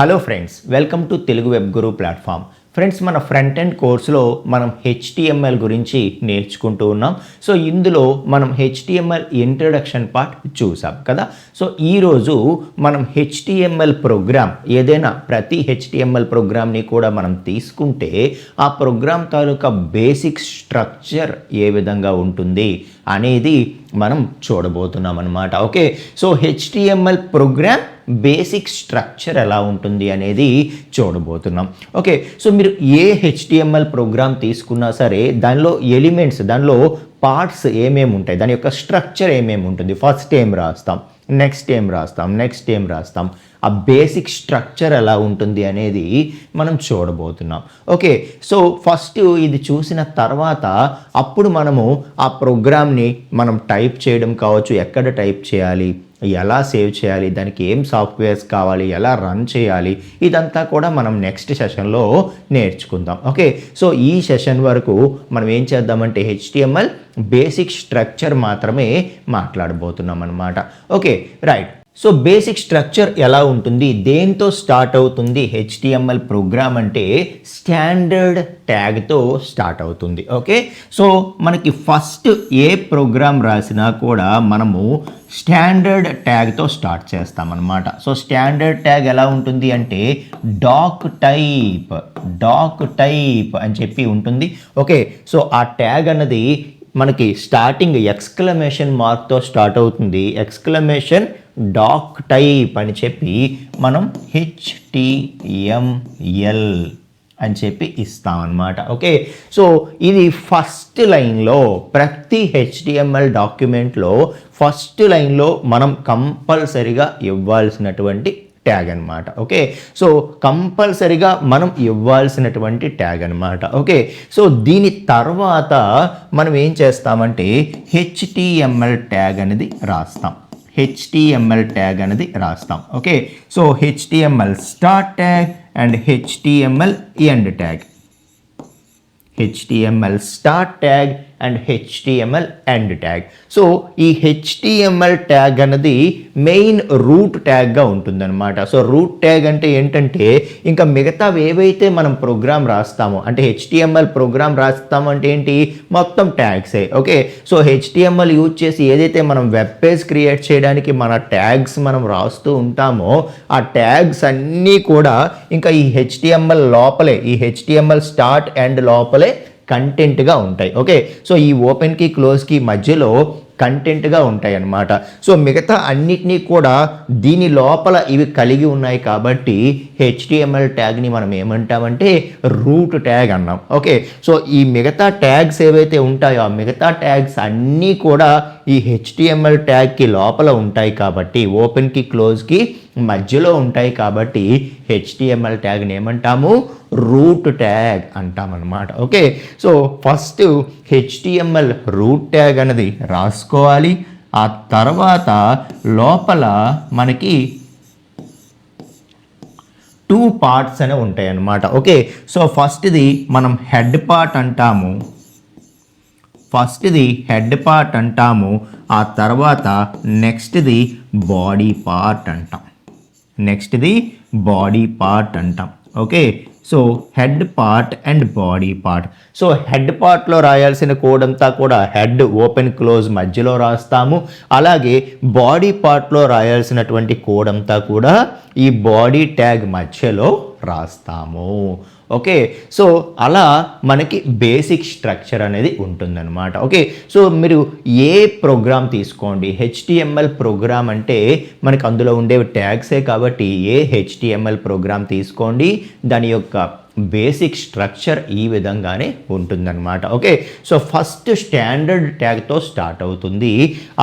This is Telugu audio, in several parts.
Hello friends, welcome to Telugu web Guru platform. Friends, మన ఫ్రంట్ ఎండ్ కోర్సులో మనం HTML గురించి నేర్చుకుంటూ ఉన్నాం. సో ఇందులో మనం HTML ఇంట్రడక్షన్ పార్ట్ చూసాం కదా. సో ఈరోజు మనం HTML ప్రోగ్రామ్, ఏదైనా ప్రతి HTML ప్రోగ్రామ్ని కూడా మనం తీసుకుంటే ఆ ప్రోగ్రామ్ తాలూకా బేసిక్ స్ట్రక్చర్ ఏ విధంగా ఉంటుంది అనేది మనం చూడబోతున్నాం అన్నమాట. Okay, so HTML program basic structure ఎలా ఉంటుంది అనేది చూడబోతున్నాం. ఓకే, సో మీరు ఏ HTML ప్రోగ్రామ్ తీసుకున్నా సరే దానిలో ఎలిమెంట్స్, దానిలో పార్ట్స్ ఏమేమి ఉంటాయి, దాని యొక్క స్ట్రక్చర్ ఏమేమి ఉంటుంది, ఫస్ట్ ఏం రాస్తాం, నెక్స్ట్ ఏం రాస్తాం, నెక్స్ట్ ఏం రాస్తాం, ఆ బేసిక్ స్ట్రక్చర్ ఎలా ఉంటుంది అనేది మనం చూడబోతున్నాం. ఓకే, సో ఫస్ట్ ఇది చూసిన తర్వాత అప్పుడు మనము ఆ ప్రోగ్రామ్ని మనం టైప్ చేయడం కావచ్చు, ఎక్కడ టైప్ చేయాలి, ఎలా సేవ్ చేయాలి, దానికి ఏం సాఫ్ట్వేర్స్ కావాలి, ఎలా రన్ చేయాలి, ఇదంతా కూడా మనం నెక్స్ట్ సెషన్లో నేర్చుకుందాం. ఓకే, సో ఈ సెషన్ వరకు మనం ఏం చేద్దామంటే HTML బేసిక్ స్ట్రక్చర్ మాత్రమే మాట్లాడబోతున్నాం అన్నమాట. Okay, right. So basic structure ఎలా ఉంటుంది, దేంతో స్టార్ట్ అవుతుంది HTML ప్రోగ్రామ్ అంటే స్టాండర్డ్ ట్యాగ్తో స్టార్ట్ అవుతుంది. ఓకే, సో మనకి ఫస్ట్ ఏ ప్రోగ్రామ్ రాసినా కూడా మనము స్టాండర్డ్ ట్యాగ్తో స్టార్ట్ చేస్తామన్నమాట. సో స్టాండర్డ్ ట్యాగ్ ఎలా ఉంటుంది అంటే డాక్ టైప్ అని చెప్పి ఉంటుంది. ఓకే, సో ఆ ట్యాగ్ అన్నది మనకి స్టార్టింగ్ ఎక్స్క్లమేషన్ మార్క్తో స్టార్ట్ అవుతుంది. ఎక్స్క్లమేషన్ డాక్ టైప్ అని చెప్పి మనం HTML అని చెప్పి ఇస్తామన్నమాట. ఓకే, సో ఇది ఫస్ట్ లైన్లో, ప్రతి HTML డాక్యుమెంట్లో ఫస్ట్ లైన్లో మనం కంపల్సరిగా ఇవ్వాల్సినటువంటి ట్యాగ్ అనమాట. ఓకే, సో కంపల్సరిగా మనం ఇవ్వాల్సినటువంటి ట్యాగ్ అనమాట. ఓకే, సో దీని తర్వాత మనం ఏం చేస్తామంటే HTML ట్యాగ్ అనేది రాస్తాం. HTML ట్యాగ్ అనేది రాస్తాం. Okay, so HTML start tag and HTML end tag, HTML start tag and HTML end tag. So ఈ HTML ట్యాగ్ అన్నది మెయిన్ రూట్ ట్యాగ్గా ఉంటుందన్నమాట. సో రూట్ ట్యాగ్ అంటే ఏంటంటే ఇంకా మిగతావి ఏవైతే మనం ప్రోగ్రామ్ రాస్తామో, అంటే HTML ప్రోగ్రామ్ రాస్తామో అంటే ఏంటి, మొత్తం ట్యాగ్సే. ఓకే, సో HTML యూజ్ చేసి ఏదైతే మనం వెబ్ పేజ్ క్రియేట్ చేయడానికి మన ట్యాగ్స్ మనం రాస్తూ ఉంటామో ఆ ట్యాగ్స్ అన్నీ కూడా ఇంకా ఈ HTML లోపలే, ఈ HTML స్టార్ట్ ఎండ్ లోపలే కంటెంట్గా ఉంటాయి. ఓకే, సో ఈ ఓపెన్కి క్లోజ్కి మధ్యలో కంటెంట్గా ఉంటాయి అన్నమాట. సో మిగతా అన్నిటినీ కూడా దీని లోపల ఇవి కలిగి ఉన్నాయి కాబట్టి HTML ట్యాగ్ని మనం ఏమంటామంటే రూట్ ట్యాగ్ అన్నాం. ఓకే, సో ఈ మిగతా ట్యాగ్స్ ఏవైతే ఉంటాయో ఆ మిగతా ట్యాగ్స్ అన్నీ కూడా ఈ HTML ట్యాగ్కి లోపల ఉంటాయి కాబట్టి, ఓపెన్కి క్లోజ్కి మధ్యలో ఉంటాయి కాబట్టి HTML ట్యాగ్ని ఏమంటాము, రూట్ ట్యాగ్ అంటామన్నమాట. Okay, so first HTML root tag అనేది రాసుకోవాలి. ఆ తర్వాత లోపల మనకి 2 పార్ట్స్ అనేవి ఉంటాయి అన్నమాట. ఓకే, సో ఫస్ట్ది మనం హెడ్ పార్ట్ అంటాము. ఆ తర్వాత నెక్స్ట్ది బాడీ పార్ట్ అంటాం. Okay, so head part and body part. So head పార్ట్లో రాయాల్సిన కోడ్ అంతా కూడా హెడ్ ఓపెన్ క్లోజ్ మధ్యలో రాస్తాము. అలాగే బాడీ పార్ట్లో రాయాల్సినటువంటి కోడ్ అంతా కూడా ఈ బాడీ ట్యాగ్ మధ్యలో రాస్తాము. ఓకే, సో అలా మనకి బేసిక్ స్ట్రక్చర్ అనేది ఉంటుందన్నమాట. ఓకే, సో మీరు ఏ ప్రోగ్రామ్ తీసుకోండి, HTML ప్రోగ్రామ్ అంటే మనకి అందులో ఉండే ట్యాగ్సే కాబట్టి ఏ HTML ప్రోగ్రామ్ తీసుకోండి, దాని యొక్క బేసిక్ స్ట్రక్చర్ ఈ విధంగానే ఉంటుందన్నమాట. ఓకే, సో ఫస్ట్ స్టాండర్డ్ ట్యాగ్తో స్టార్ట్ అవుతుంది.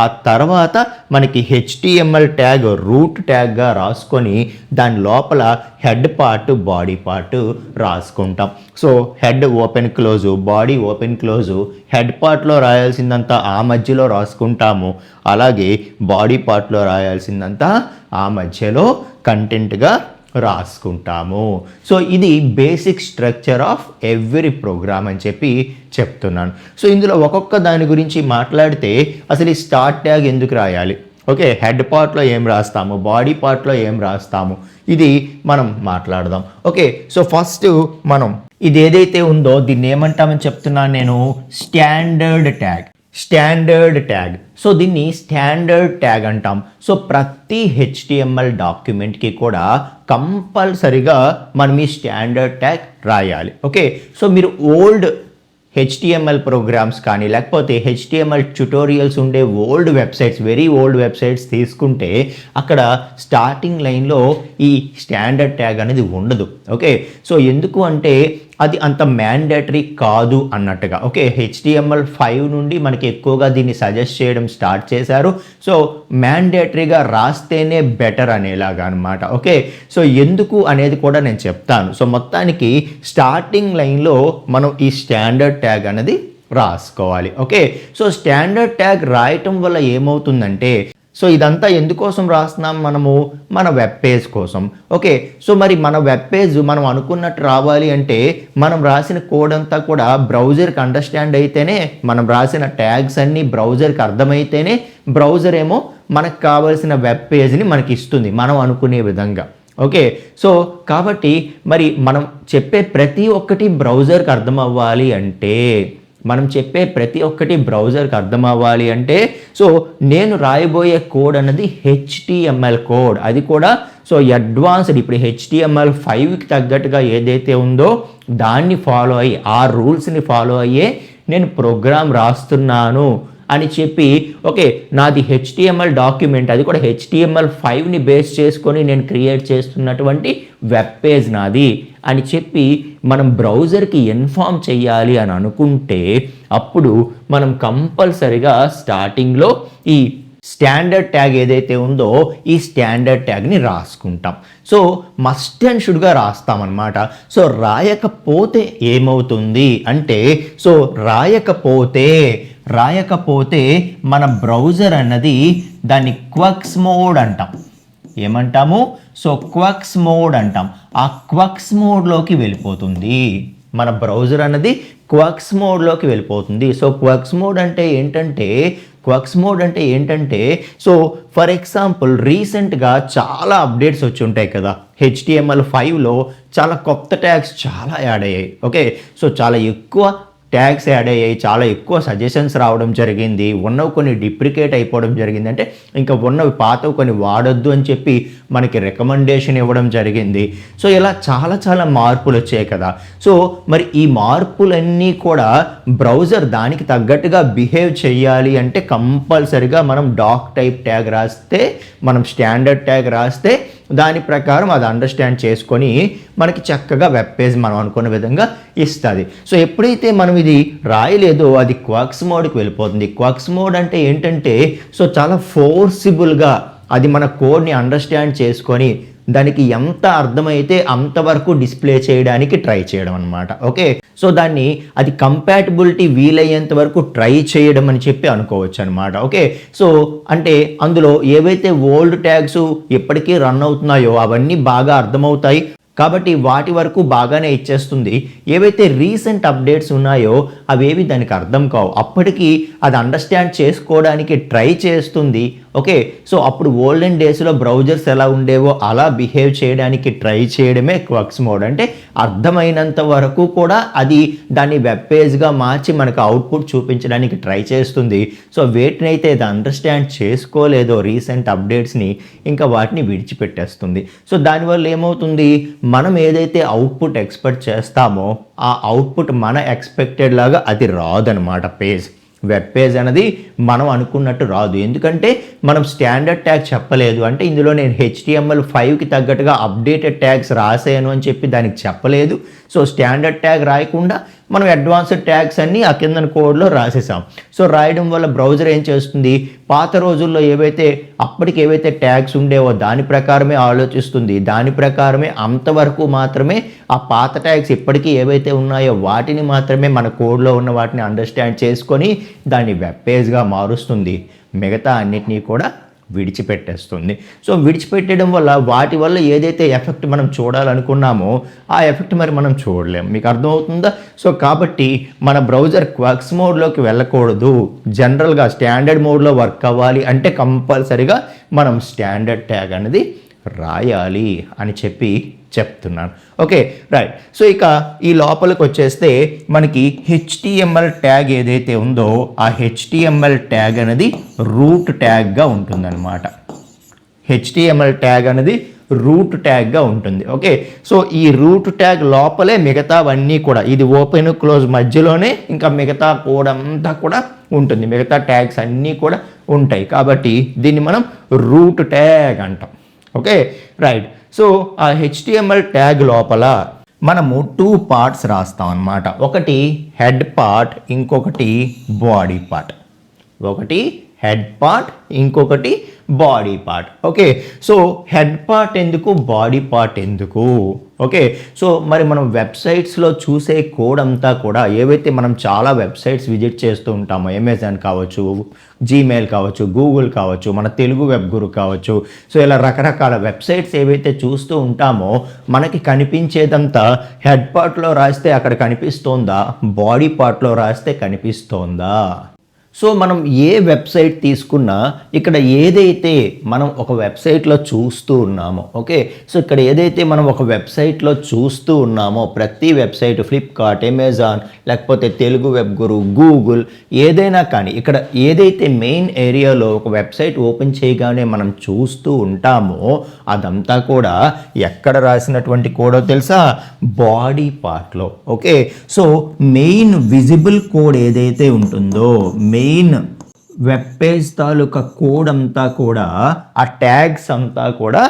ఆ తర్వాత మనకి HTML ట్యాగ్ రూట్ ట్యాగ్గా రాసుకొని దాని లోపల హెడ్ పార్ట్, బాడీ పార్ట్ రాసుకుంటాం. So head open close, body open close, head పార్ట్లో రాయాల్సిందంతా ఆ మధ్యలో రాసుకుంటాము. అలాగే బాడీ పార్ట్లో రాయాల్సిందంతా ఆ మధ్యలో కంటెంట్గా రాసుకుంటాము. సో ఇది basic structure of every program అని చెప్పి చెప్తున్నాను. సో ఇందులో ఒక్కొక్క దాని గురించి మాట్లాడితే అసలు ఈ స్టార్ట్ ట్యాగ్ ఎందుకు రాయాలి, ఓకే, హెడ్ పార్ట్లో ఏం రాస్తాము, బాడీ పార్ట్లో ఏం రాస్తాము, ఇది మనం మాట్లాడదాం. ఓకే, సో ఫస్ట్ మనం ఇది ఏదైతే ఉందో దీన్ని ఏమంటామని చెప్తున్నాను నేను, standard tag. Standard tag, so దీన్ని స్టాండర్డ్ ట్యాగ్ అంటాం. సో ప్రతి HTML డాక్యుమెంట్కి కూడా కంపల్సరిగా మనం ఈ స్టాండర్డ్ ట్యాగ్ రాయాలి. ఓకే, సో మీరు ఓల్డ్ HTML ప్రోగ్రామ్స్ కానీ లేకపోతే HTML ట్యుటోరియల్స్ ఉండే old websites, very old websites తీసుకుంటే అక్కడ స్టార్టింగ్ లైన్లో ఈ స్టాండర్డ్ ట్యాగ్ అనేది ఉండదు. ఓకే, సో ఎందుకు అంటే అది అంత మ్యాండేటరీ కాదు అన్నట్టుగా. ఓకే, HTML5 నుండి మనకి ఎక్కువగా దీన్ని సజెస్ట్ చేయడం స్టార్ట్ చేశారు. సో మ్యాండేటరీగా రాస్తేనే బెటర్ అనేలాగా అనమాట. ఓకే, సో ఎందుకు అనేది కూడా నేను చెప్తాను. సో మొత్తానికి స్టార్టింగ్ లైన్లో మనం ఈ స్టాండర్డ్ ట్యాగ్ అనేది రాసుకోవాలి. ఓకే, సో స్టాండర్డ్ ట్యాగ్ రాయటం వల్ల ఏమవుతుందంటే, సో ఇదంతా ఎందుకోసం రాస్తున్నాం మనము, మన వెబ్ పేజ్ కోసం. ఓకే, సో మరి మన వెబ్ పేజ్ మనం అనుకున్నట్టు రావాలి అంటే మనం రాసిన కోడ్ అంతా కూడా బ్రౌజర్కి అండర్స్టాండ్ అయితేనే, మనం రాసిన ట్యాగ్స్ అన్నీ బ్రౌజర్కి అర్థమైతేనే బ్రౌజర్ ఏమో మనకు కావాల్సిన వెబ్ పేజ్ని మనకి ఇస్తుంది మనం అనుకునే విధంగా. ఓకే, సో కాబట్టి మరి మనం చెప్పే ప్రతి ఒక్కటి బ్రౌజర్కి అర్థం అవ్వాలి అంటే, సో నేను రాయబోయే కోడ్ అన్నది HTML కోడ్. అది కూడా సో అడ్వాన్స్డ్, ఇప్పుడు HTML5కి తగ్గట్టుగా ఏదైతే ఉందో దాన్ని ఫాలో అయ్యి, ఆ రూల్స్ని ఫాలో అయ్యే నేను ప్రోగ్రామ్ రాస్తున్నాను అని చెప్పి, ఓకే నాది HTML డాక్యుమెంట్, అది కూడా HTML5ని బేస్ చేసుకొని నేను క్రియేట్ చేస్తున్నటువంటి వెబ్ పేజ్ నాది అని చెప్పి మనం బ్రౌజర్కి ఇన్ఫామ్ చేయాలి అని అనుకుంటే అప్పుడు మనం కంపల్సరిగా స్టార్టింగ్లో ఈ స్టాండర్డ్ ట్యాగ్ ఏదైతే ఉందో ఈ స్టాండర్డ్ ట్యాగ్ని రాసుకుంటాం. సో మస్ట్ అండ్ షుడ్గా రాస్తామన్నమాట. సో రాయకపోతే ఏమవుతుంది అంటే, సో రాయకపోతే మన బ్రౌజర్ అన్నది దాన్ని క్వక్స్ మోడ్ అంటాం. ఏమంటాము, సో క్వక్స్ మోడ్ అంటాం. ఆ క్వక్స్ మోడ్లోకి వెళ్ళిపోతుంది మన బ్రౌజర్ అన్నది, క్వక్స్ మోడ్లోకి వెళ్ళిపోతుంది. సో క్వక్స్ మోడ్ అంటే ఏంటంటే సో ఫర్ ఎగ్జాంపుల్ రీసెంట్గా చాలా అప్డేట్స్ వచ్చి ఉంటాయి కదా, HTML5లో చాలా కొత్త ట్యాగ్స్ చాలా యాడ్ అయ్యాయి. ఓకే, సో చాలా ఎక్కువ ట్యాగ్స్ యాడ్ అయ్యాయి, చాలా ఎక్కువ సజెషన్స్ రావడం జరిగింది, ఉన్నవి కొన్ని డిప్రికేట్ అయిపోవడం జరిగింది, అంటే ఇంకా ఉన్నవి పాతవి కొన్ని వాడొద్దు అని చెప్పి మనకి రికమెండేషన్ ఇవ్వడం జరిగింది. సో ఇలా చాలా మార్పులు వచ్చాయి కదా. సో మరి ఈ మార్పులన్నీ కూడా బ్రౌజర్ దానికి తగ్గట్టుగా బిహేవ్ చేయాలి అంటే కంపల్సరిగా మనం డాక్ టైప్ ట్యాగ్ రాస్తే, మనం స్టాండర్డ్ ట్యాగ్ రాస్తే దాని ప్రకారం అది అండర్స్టాండ్ చేసుకొని మనకి చక్కగా వెబ్ పేజ్ మనం అనుకున్న విధంగా ఇస్తుంది. సో ఎప్పుడైతే మనం ఇది రాయలేదో అది క్వక్స్ మోడ్కి వెళ్ళిపోతుంది. క్వక్స్ మోడ్ అంటే ఏంటంటే సో చాలా ఫోర్సిబుల్గా అది మన కోడ్ని అండర్స్టాండ్ చేసుకొని దానికి ఎంత అర్థమైతే అంతవరకు డిస్ప్లే చేయడానికి ట్రై చేయడం అనమాట. ఓకే, సో దాన్ని అది కంపాటబిలిటీ వీలయ్యేంత వరకు ట్రై చేయడం అని చెప్పి అనుకోవచ్చు అనమాట. ఓకే, సో అంటే అందులో ఏవైతే ఓల్డ్ ట్యాగ్స్ ఎప్పటికీ రన్ అవుతున్నాయో అవన్నీ బాగా అర్థమవుతాయి కాబట్టి వాటి వరకు బాగానే ఇచ్చేస్తుంది. ఏవైతే రీసెంట్ అప్డేట్స్ ఉన్నాయో అవేవి దానికి అర్థం కావు, అప్పటికి అది అండర్స్టాండ్ చేసుకోవడానికి ట్రై చేస్తుంది. ఓకే, సో అప్పుడు ఓల్డెన్ డేస్లో బ్రౌజర్స్ ఎలా ఉండేవో అలా బిహేవ్ చేయడానికి ట్రై చేయడమే క్వక్స్ మోడ్. అంటే అర్థమైనంత వరకు కూడా అది దాన్ని వెబ్ పేజ్గా మార్చి మనకు అవుట్పుట్ చూపించడానికి ట్రై చేస్తుంది. సో వేటినైతే అది అండర్స్టాండ్ చేసుకోలేదో రీసెంట్ అప్డేట్స్ని ఇంకా వాటిని విడిచిపెట్టేస్తుంది. సో దానివల్ల ఏమవుతుంది, మనం ఏదైతే అవుట్పుట్ ఎక్స్పెక్ట్ చేస్తామో ఆ అవుట్పుట్ మన ఎక్స్పెక్టెడ్ లాగా అది రాదనమాట. వెబ్ పేజ్ అనేది మనం అనుకున్నట్టు రాదు. ఎందుకంటే మనం స్టాండర్డ్ ట్యాగ్ చెప్పలేదు, అంటే ఇందులో నేను HTML5కి తగ్గట్టుగా అప్డేటెడ్ ట్యాగ్స్ రాసాను అని చెప్పి దానికి చెప్పలేదు. సో స్టాండర్డ్ ట్యాగ్ రాయకుండా మనం అడ్వాన్స్డ్ ట్యాగ్స్ అన్నీ ఆ కింద కోడ్లో రాసేసాం. సో రాయడం వల్ల బ్రౌజర్ ఏం చేస్తుంది, పాత రోజుల్లో అప్పటికి ఏవైతే ట్యాగ్స్ ఉండేవో దాని ప్రకారమే ఆలోచిస్తుంది, దాని ప్రకారమే అంతవరకు మాత్రమే ఆ పాత ట్యాగ్స్ ఇప్పటికీ ఏవైతే ఉన్నాయో వాటిని మాత్రమే మన కోడ్లో ఉన్న వాటిని అండర్స్టాండ్ చేసుకొని దాన్ని వెబ్ పేజ్గా మారుస్తుంది, మిగతా అన్నిటినీ కూడా విడిచిపెట్టేస్తుంది. సో విడిచిపెట్టడం వల్ల వాటి వల్ల ఏదైతే ఎఫెక్ట్ మనం చూడాలనుకున్నామో ఆ ఎఫెక్ట్ మరి మనం చూడలేము. మీకు అర్థమవుతుందా? సో కాబట్టి మన బ్రౌజర్ క్వర్క్స్ మోడ్లోకి వెళ్ళకూడదు, జనరల్గా స్టాండర్డ్ మోడ్లో వర్క్ అవ్వాలి అంటే కంపల్సరిగా మనం స్టాండర్డ్ ట్యాగ్ అనేది రాయాలి అని చెప్తున్నాను. Okay right. సో ఇక ఈ లోపలికి వచ్చేస్తే మనకి HTML ట్యాగ్ ఏదైతే ఉందో ఆ HTML ట్యాగ్ అనేది రూట్ ట్యాగ్గా ఉంటుందన్నమాట. HTML ట్యాగ్ అనేది రూట్ ట్యాగ్గా ఉంటుంది. ఓకే, సో ఈ రూట్ ట్యాగ్ లోపలే మిగతావన్నీ కూడా, ఇది ఓపెన్ క్లోజ్ మధ్యలోనే ఇంకా మిగతా కోడ్ అంతా కూడా ఉంటుంది, మిగతా ట్యాగ్స్ అన్నీ కూడా ఉంటాయి. కాబట్టి దీన్ని మనం రూట్ ట్యాగ్ అంటాం. Okay right. సో ఆ HTML ట్యాగ్ లోపల మనము 2 పార్ట్స్ రాస్తాం అన్నమాట. ఒకటి హెడ్ పార్ట్, ఇంకొకటి బాడీ పార్ట్. ఒకటి హెడ్ పార్ట్, ఇంకొకటి body part. Okay, so head part ఎందుకు, బాడీ పార్ట్ ఎందుకు? ఓకే, సో మరి మనం వెబ్సైట్స్లో చూసే కోడ్ అంతా కూడా, ఏవైతే మనం చాలా వెబ్సైట్స్ విజిట్ చేస్తూ ఉంటామో, అమెజాన్ కావచ్చు, జీమెయిల్ కావచ్చు, గూగుల్ కావచ్చు, మన తెలుగు వెబ్ గురు కావచ్చు, సో ఇలా రకరకాల వెబ్సైట్స్ ఏవైతే చూస్తూ ఉంటామో మనకి కనిపించేదంతా హెడ్ పార్ట్లో రాస్తే అక్కడ కనిపిస్తోందా, బాడీ పార్ట్లో రాస్తే కనిపిస్తోందా? సో మనం ఏ వెబ్సైట్ తీసుకున్నా ఇక్కడ ఏదైతే మనం ఒక వెబ్సైట్లో చూస్తూ ఉన్నామో, ఓకే, సో ఇక్కడ ఏదైతే మనం ఒక వెబ్సైట్లో చూస్తూ ఉన్నామో ప్రతి వెబ్సైట్, ఫ్లిప్కార్ట్, అమెజాన్, లేకపోతే తెలుగు వెబ్ గురు, గూగుల్, ఏదైనా కానీ ఇక్కడ ఏదైతే మెయిన్ ఏరియాలో ఒక వెబ్సైట్ ఓపెన్ చేయగానే మనం చూస్తూ ఉంటామో అదంతా కూడా ఎక్కడ రాసినటువంటి కోడో తెలుసా? బాడీ పార్ట్లో. Okay, so main visible code ఏదైతే ఉంటుందో, మెయిన్ వెబ్ పేజ్ తాలూకా కోడ్ అంతా కూడా, ఆ ట్యాగ్స్ అంతా కూడా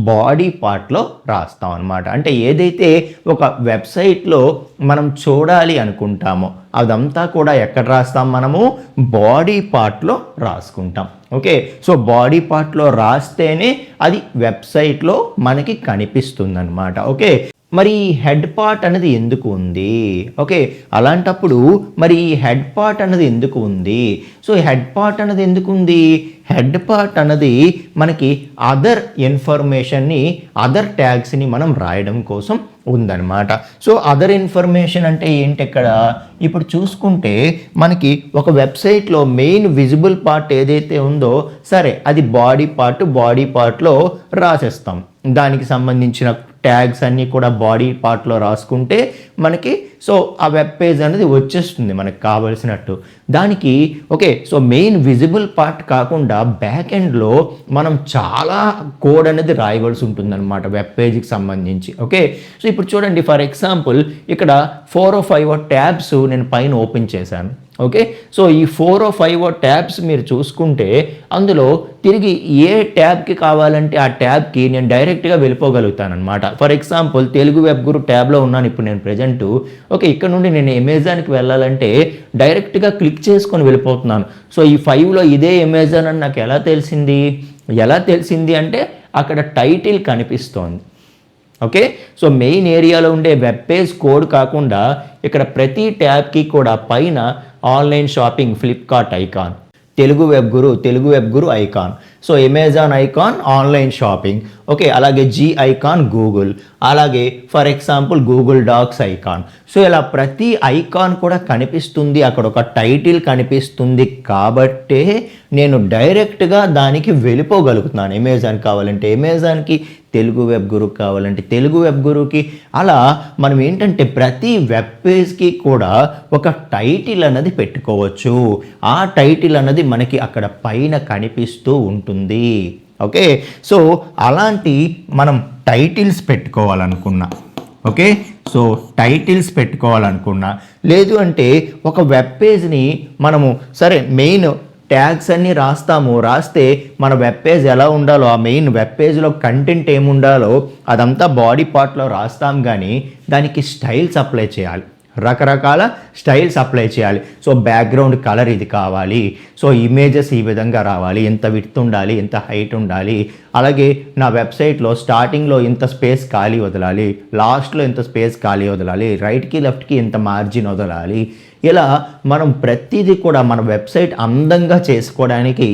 బాడీ పార్ట్లో రాస్తాం అన్నమాట. అంటే ఏదైతే ఒక వెబ్సైట్లో మనం చూడాలి అనుకుంటామో అదంతా కూడా ఎక్కడ రాస్తాం? మనము బాడీ పార్ట్లో రాసుకుంటాం. ఓకే, సో బాడీ పార్ట్లో రాస్తేనే అది వెబ్సైట్లో మనకి కనిపిస్తుందన్నమాట. ఓకే, మరి ఈ హెడ్ పార్ట్ అనేది ఎందుకు ఉంది? ఓకే, అలాంటప్పుడు మరి ఈ హెడ్ పార్ట్ అనేది ఎందుకు ఉంది? సో హెడ్ పార్ట్ అనేది ఎందుకు ఉంది? హెడ్ పార్ట్ అనేది మనకి అదర్ ఇన్ఫర్మేషన్ని, అదర్ ట్యాగ్స్ని మనం రాయడం కోసం ఉందన్నమాట. సో అదర్ ఇన్ఫర్మేషన్ అంటే ఏంటి? ఇక్కడ ఇప్పుడు చూసుకుంటే మనకి ఒక వెబ్సైట్లో మెయిన్ విజిబుల్ పార్ట్ ఏదైతే ఉందో, సరే అది బాడీ పార్ట్లో రాసేస్తాం. దానికి సంబంధించిన ట్యాగ్స్ అన్నీ కూడా బాడీ పార్ట్లో రాసుకుంటే మనకి సో ఆ వెబ్ పేజ్ అనేది వచ్చేస్తుంది మనకు కావలసినట్టు. దానికి okay, so main visible part కాకుండా బ్యాక్ ఎండ్లో మనం చాలా కోడ్ అనేది రాయవలసి ఉంటుందన్నమాట వెబ్ పేజ్కి సంబంధించి. ఓకే, సో ఇప్పుడు చూడండి, ఫర్ ఎగ్జాంపుల్ ఇక్కడ 4 or 5 ట్యాబ్స్ నేను పైన ఓపెన్ చేశాను. ఓకే, సో ఈ 4 or 5 ట్యాబ్స్ మీరు చూసుకుంటే అందులో తిరిగి ఏ ట్యాబ్కి కావాలంటే ఆ ట్యాబ్కి నేను డైరెక్ట్గా వెళ్ళిపోగలుగుతాను అనమాట. ఫర్ ఎగ్జాంపుల్ తెలుగు వెబ్ గురు ట్యాబ్లో ఉన్నాను ఇప్పుడు నేను ప్రజెంట్. ఓకే, ఇక్కడ నుండి నేను అమెజాన్కి వెళ్ళాలంటే డైరెక్ట్గా క్లిక్ చేసుకొని వెళ్ళిపోతున్నాను. సో ఈ 5లో ఇదే అమెజాన్ అని నాకు ఎలా తెలిసింది అంటే అక్కడ టైటిల్ కనిపిస్తోంది. ఓకే, సో మెయిన్ ఏరియాలో ఉండే వెబ్ పేజ్ కోడ్ కాకుండా ఇక్కడ ప్రతి ట్యాబ్కి కూడా పైన online shopping Flipkart icon, Telugu web Guru icon, so Amazon icon online shopping, okay, అలాగే జీ ఐకాన్ గూగుల్, అలాగే for example Google Docs icon. So ఇలా ప్రతి ఐకాన్ కూడా కనిపిస్తుంది, అక్కడ ఒక టైటిల్ కనిపిస్తుంది. కాబట్టే నేను డైరెక్ట్గా దానికి వెళ్ళిపోగలుగుతున్నాను. అమెజాన్ కావాలంటే అమెజాన్కి, తెలుగు వెబ్ గురు కావాలంటే తెలుగు వెబ్ గురుకి. అలా మనం ఏంటంటే ప్రతి వెబ్ పేజ్కి కూడా ఒక టైటిల్ అన్నది పెట్టుకోవచ్చు. ఆ టైటిల్ అన్నది మనకి అక్కడ పైన కనిపిస్తూ ఉంటుంది. ఓకే, సో అలాంటి మనం టైటిల్స్ పెట్టుకోవాలనుకున్నా, ఓకే, సో టైటిల్స్ పెట్టుకోవాలనుకున్నా, లేదు అంటే ఒక వెబ్ పేజ్ని మనము సరే మెయిన్ ట్యాగ్స్ అన్నీ రాస్తే మన వెబ్ పేజ్ ఎలా ఉండాలో, ఆ మెయిన్ వెబ్ పేజ్లో కంటెంట్ ఏముండాలో అదంతా బాడీ పార్ట్లో రాస్తాం. కానీ దానికి స్టైల్స్ అప్లై చేయాలి, రకరకాల స్టైల్స్ అప్లై చేయాలి. సో బ్యాక్గ్రౌండ్ కలర్ ఇది కావాలి, సో ఇమేజెస్ ఈ విధంగా రావాలి, ఎంత విడ్త్ ఉండాలి, ఎంత హైట్ ఉండాలి, అలాగే నా వెబ్సైట్లో స్టార్టింగ్లో ఇంత స్పేస్ ఖాళీ వదలాలి, లాస్ట్లో ఇంత స్పేస్ ఖాళీ వదలాలి, రైట్కి లెఫ్ట్కి ఇంత మార్జిన్ వదలాలి, ఇలా మనం ప్రతిదీ కూడా మన వెబ్సైట్ అందంగా చేసుకోవడానికి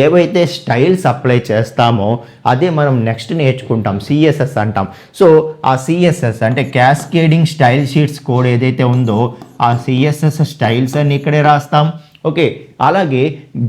ఏవైతే స్టైల్స్ అప్లై చేస్తామో అదే మనం నెక్స్ట్ నేర్చుకుంటాం, సిఎస్ఎస్ అంటాం. సో ఆ సిఎస్ఎస్ అంటే క్యాస్కేడింగ్ స్టైల్ షీట్స్ కోడ్ ఏదైతే ఉందో ఆ సిఎస్ఎస్ స్టైల్స్ అన్ని ఇక్కడే రాస్తాం. ఓకే, అలాగే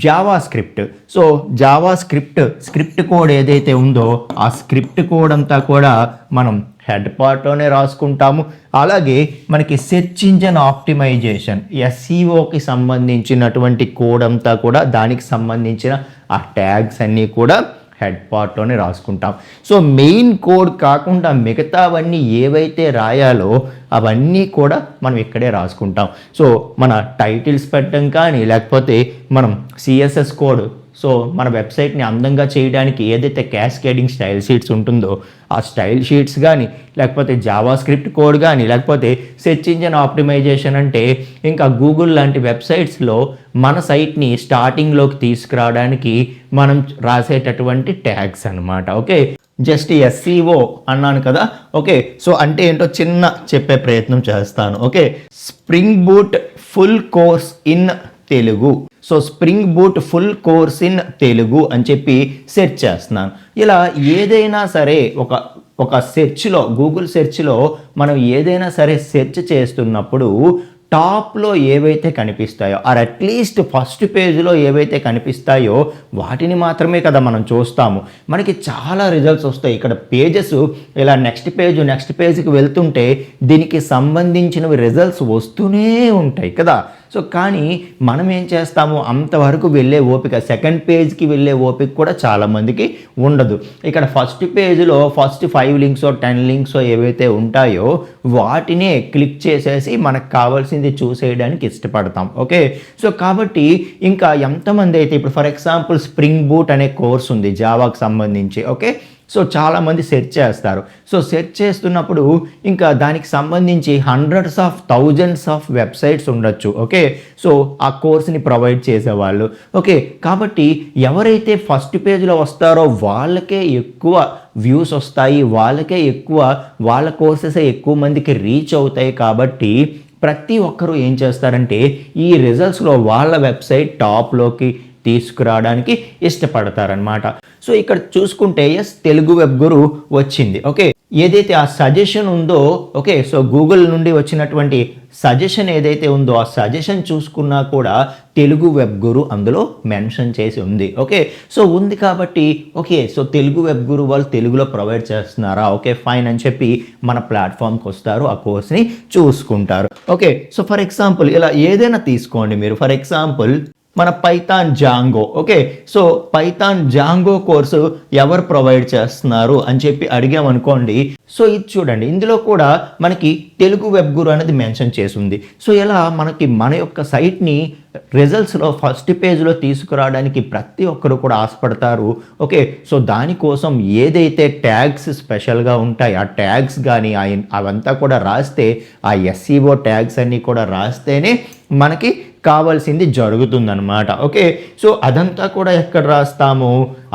Java script. So Java script code ఏదైతే ఉందో ఆ స్క్రిప్ట్ కోడ్ అంతా కూడా మనం హెడ్ పార్ట్లోనే రాసుకుంటాము. అలాగే మనకి సెర్చ్ ఇంజిన్ ఆప్టిమైజేషన్ ఎస్ఈఓకి సంబంధించినటువంటి కోడ్ అంతా కూడా దానికి సంబంధించిన ఆ ట్యాగ్స్ అన్నీ కూడా హెడ్ పార్ట్లోనే రాసుకుంటాం. సో మెయిన్ కోడ్ కాకుండా మిగతావన్నీ ఏవైతే రాయాలో అవన్నీ కూడా మనం ఇక్కడే రాసుకుంటాం. సో మన టైటిల్స్ పెట్టడం కానీ లేకపోతే మనం సిఎస్ఎస్ కోడ్, సో మన వెబ్సైట్ని అందంగా చేయడానికి ఏదైతే క్యాస్కేడింగ్ స్టైల్ షీట్స్ ఉంటుందో ఆ స్టైల్ షీట్స్ కానీ లేకపోతే జావా స్క్రిప్ట్ కోడ్ కానీ లేకపోతే సెర్చ్ ఇంజిన్ ఆప్టిమైజేషన్ అంటే ఇంకా గూగుల్ లాంటి వెబ్సైట్స్లో మన సైట్ని స్టార్టింగ్లోకి తీసుకురావడానికి మనం రాసేటటువంటి ట్యాగ్స్ అన్నమాట. ఓకే, జస్ట్ ఎస్ఈఓ అన్నాను కదా. ఓకే, సో అంటే ఏంటో చిన్న చెప్పే ప్రయత్నం చేస్తాను. Okay, spring boot full course in Telugu. So spring boot full course in Telugu అని చెప్పి సెర్చ్ చేస్తున్నాను. ఇలా ఏదైనా సరే ఒక సెర్చ్లో, గూగుల్ సెర్చ్లో మనం ఏదైనా సరే సెర్చ్ చేస్తున్నప్పుడు టాప్లో ఏవైతే కనిపిస్తాయో ఆర్ అట్లీస్ట్ ఫస్ట్ పేజ్లో ఏవైతే కనిపిస్తాయో వాటిని మాత్రమే కదా మనం చూస్తాము. మనకి చాలా రిజల్ట్స్ వస్తాయి. ఇక్కడ పేజెస్ ఇలా నెక్స్ట్ పేజ్కి వెళ్తుంటే దీనికి సంబంధించినవి రిజల్ట్స్ వస్తూనే ఉంటాయి కదా. సో కానీ మనం ఏం చేస్తాము, అంతవరకు వెళ్ళే ఓపిక, సెకండ్ పేజ్కి వెళ్ళే ఓపిక కూడా చాలామందికి ఉండదు. ఇక్కడ ఫస్ట్ పేజ్లో ఫస్ట్ 5 లింక్స్ 10 లింక్స్ ఏవైతే ఉంటాయో వాటినే క్లిక్ చేసేసి మనకు కావాల్సింది చూసేయడానికి ఇష్టపడతాం. ఓకే, సో కాబట్టి ఇంకా ఎంతమంది అయితే ఇప్పుడు ఫర్ ఎగ్జాంపుల్ స్ప్రింగ్ బూట్ అనే కోర్స్ ఉంది జావాకి సంబంధించి. ఓకే, సో చాలామంది సెర్చ్ చేస్తారు. సో సెర్చ్ చేస్తున్నప్పుడు ఇంకా దానికి సంబంధించి hundreds of thousands of websites ఉండొచ్చు. ఓకే, సో ఆ కోర్స్ని ప్రొవైడ్ చేసేవాళ్ళు. ఓకే, కాబట్టి ఎవరైతే ఫస్ట్ పేజ్లో వస్తారో వాళ్ళకే ఎక్కువ వ్యూస్ వస్తాయి, వాళ్ళ కోర్సెసే ఎక్కువ మందికి రీచ్ అవుతాయి. కాబట్టి ప్రతి ఒక్కరూ ఏం చేస్తారంటే ఈ రిజల్ట్స్లో వాళ్ళ వెబ్సైట్ టాప్లోకి తీసుకురావడానికి ఇష్టపడతారనమాట. సో ఇక్కడ చూసుకుంటే ఎస్ తెలుగు వెబ్ గురు వచ్చింది. ఓకే, ఏదైతే ఆ సజెషన్ ఉందో, ఓకే, సో గూగుల్ నుండి వచ్చినటువంటి సజెషన్ ఏదైతే ఉందో ఆ సజెషన్ చూసుకున్నా కూడా తెలుగు వెబ్ గురు అందులో మెన్షన్ చేసి ఉంది. ఓకే, సో ఉంది కాబట్టి ఓకే, సో తెలుగు వెబ్ గురు వాళ్ళు తెలుగులో ప్రొవైడ్ చేస్తున్నారా, ఓకే ఫైన్ అని చెప్పి మన ప్లాట్ఫామ్కి వస్తారు, ఆ కోర్స్ని చూసుకుంటారు. ఓకే, సో ఫర్ ఎగ్జాంపుల్ ఇలా ఏదైనా తీసుకోండి మీరు. ఫర్ ఎగ్జాంపుల్ మన Python Django. Okay, so Python Django course ఎవరు ప్రొవైడ్ చేస్తున్నారు అని చెప్పి అడిగామనుకోండి. సో ఇది చూడండి, ఇందులో కూడా మనకి తెలుగు వెబ్ గురు అనేది మెన్షన్ చేసి ఉంది. సో ఇలా మనకి మన యొక్క సైట్ని రిజల్ట్స్లో ఫస్ట్ పేజ్లో తీసుకురావడానికి ప్రతి ఒక్కరు కూడా ఆశపడతారు. ఓకే, సో దానికోసం ఏదైతే ట్యాగ్స్ స్పెషల్గా ఉంటాయి ఆ ట్యాగ్స్ కానీ అవంతా కూడా రాస్తే, ఆ ఎస్ఈఓ ట్యాగ్స్ అన్నీ కూడా రాస్తేనే మనకి కావాల్సింది జరుగుతుందన్నమాట. ఓకే, సో అదంతా కూడా ఎక్కడ రాస్తాము,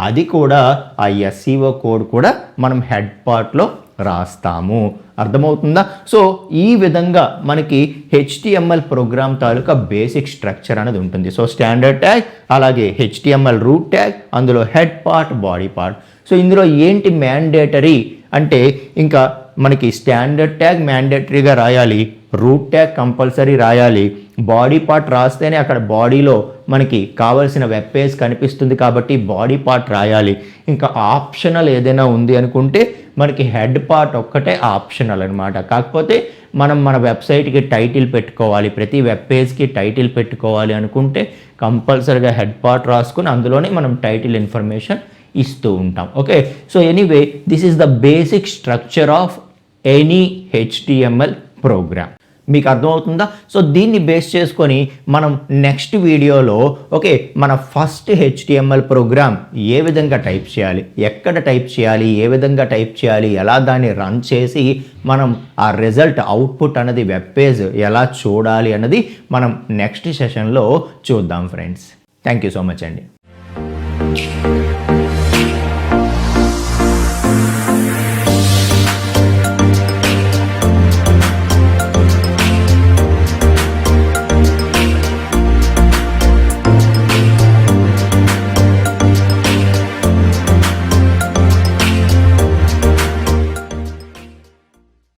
అది కూడా ఆ ఎస్ఈఓ కోడ్ కూడా మనం హెడ్ పార్ట్లో రాస్తాము. అర్థమవుతుందా? సో ఈ విధంగా మనకి HTML ప్రోగ్రామ్ తాలూకా బేసిక్ స్ట్రక్చర్ అనేది ఉంటుంది. సో స్టాండర్డ్ ట్యాగ్, అలాగే HTML రూట్ ట్యాగ్, అందులో head part, body part. So ఇందులో ఏంటి మ్యాండేటరీ అంటే ఇంకా మనకి స్టాండర్డ్ ట్యాగ్ మ్యాండేటరీగా రాయాలి, రూట్ ట్యాగ్ కంపల్సరీ రాయాలి, బాడీ పార్ట్ రాస్తేనే అక్కడ బాడీలో మనకి కావాల్సిన వెబ్ పేజ్ కనిపిస్తుంది కాబట్టి బాడీ పార్ట్ రాయాలి. ఇంకా ఆప్షనల్ ఏదైనా ఉంది అనుకుంటే మనకి హెడ్ పార్ట్ ఒక్కటే ఆప్షనల్ అనమాట. కాకపోతే మనం మన వెబ్సైట్కి టైటిల్ పెట్టుకోవాలి, ప్రతి వెబ్ పేజ్కి టైటిల్ పెట్టుకోవాలి అనుకుంటే కంపల్సరీగా హెడ్ పార్ట్ రాసుకుని అందులోనే మనం టైటిల్ ఇన్ఫర్మేషన్ ఇస్తూ ఉంటాం. Okay, so anyway this is the basic structure of any HTML program. మీకు అర్థమవుతుందా? సో దీన్ని బేస్ చేసుకొని మనం నెక్స్ట్ వీడియోలో ఓకే మన ఫస్ట్ HTML ప్రోగ్రామ్ ఏ విధంగా టైప్ చేయాలి, ఎక్కడ టైప్ చేయాలి, ఏ విధంగా టైప్ చేయాలి, ఎలా దాన్ని రన్ చేసి మనం ఆ రిజల్ట్ అవుట్పుట్ అనేది వెబ్ పేజ్ ఎలా చూడాలి అన్నది మనం నెక్స్ట్ సెషన్లో చూద్దాం friends. Thank you so much అండి.